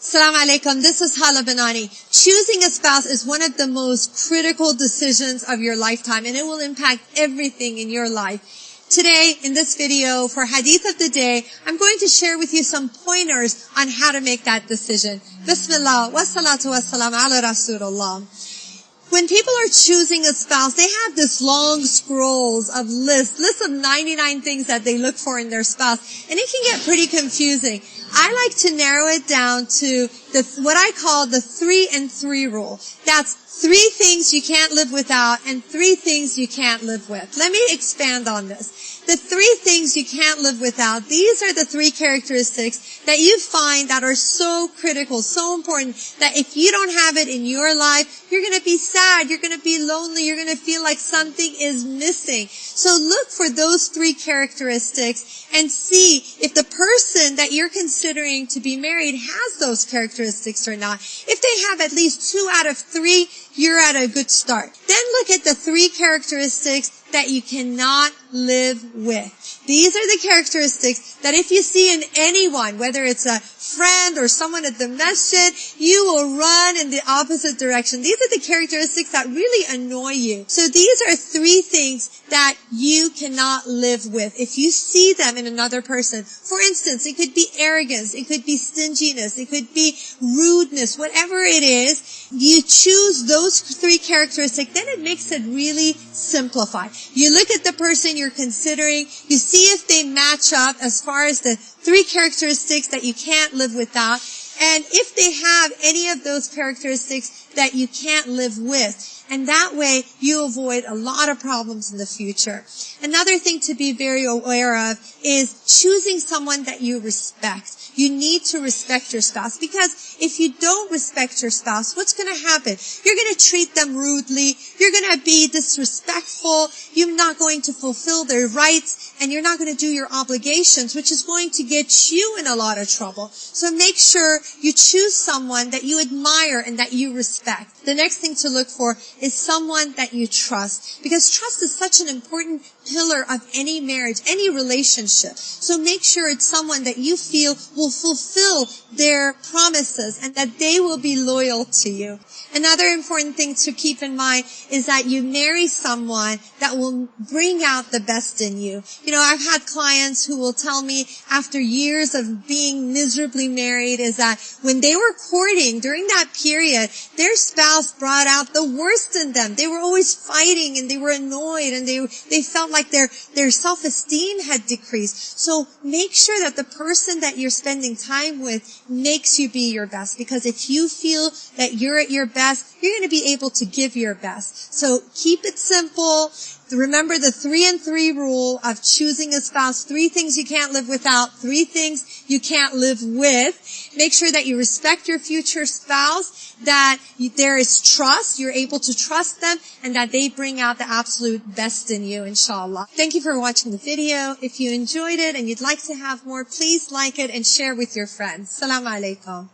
Assalamu alaikum. This is Haleh Banani. Choosing a spouse is one of the most critical decisions of your lifetime, and it will impact everything in your life. Today, in this video, for Hadith of the Day, I'm going to share with you some pointers on how to make that decision. Bismillah, wassalatu wassalam ala Rasulullah. When people are choosing a spouse, they have this long scrolls of lists of 99 things that they look for in their spouse, and it can get pretty confusing. I like to narrow it down to what I call the 3 and 3 rule. That's 3 things you can't live without and 3 things you can't live with. Let me expand on this. The 3 things you can't live without, these are the 3 characteristics that you find that are so critical, so important, that if you don't have it in your life, you're going to be sad, you're going to be lonely, you're going to feel like something is missing. So look for those 3 characteristics and see if the person that you're considering to be married has those characteristics or not. If they have at least 2 out of 3, you're at a good start. Then look at the 3 characteristics that you cannot live with. These are the characteristics that if you see in anyone, whether it's a friend or someone at the masjid, you will run in the opposite direction. These are the characteristics that really annoy you. So these are 3 things that you cannot live with. If you see them in another person, for instance, it could be arrogance, it could be stinginess, it could be rudeness, whatever it is, you choose those 3 characteristics, then it makes it really simplified. You look at the person you're considering, you see if they match up as far as the 3 characteristics that you can't live without, and if they have any of those characteristics that you can't live with. And that way, you avoid a lot of problems in the future. Another thing to be very aware of is choosing someone that you respect. You need to respect your spouse, because if you don't respect your spouse, what's going to happen? You're going to treat them rudely, you're going to be disrespectful, you're not going to fulfill their rights, and you're not going to do your obligations, which is going to get you in a lot of trouble. So make sure you choose someone that you admire and that you respect. The next thing to look for is someone that you trust, because trust is such an important pillar of any marriage, any relationship. So make sure it's someone that you feel will fulfill their promises and that they will be loyal to you. Another important thing to keep in mind is that you marry someone that will bring out the best in you. You know, I've had clients who will tell me after years of being miserably married is that when they were courting during that period, their spouse brought out the worst in them. They were always fighting and they were annoyed and they felt like their self-esteem had decreased. So make sure that the person that you're spending time with makes you be your best, because if you feel that you're at your best, you're going to be able to give your best. So keep it simple. Remember the 3 and 3 rule of choosing a spouse. 3 things you can't live without, 3 things you can't live with. Make sure that you respect your future spouse, that there is trust, you're able to trust them, and that they bring out the absolute best in you, inshallah. Thank you for watching the video. If you enjoyed it and you'd like to have more, please like it and share with your friends. Assalamu alaikum.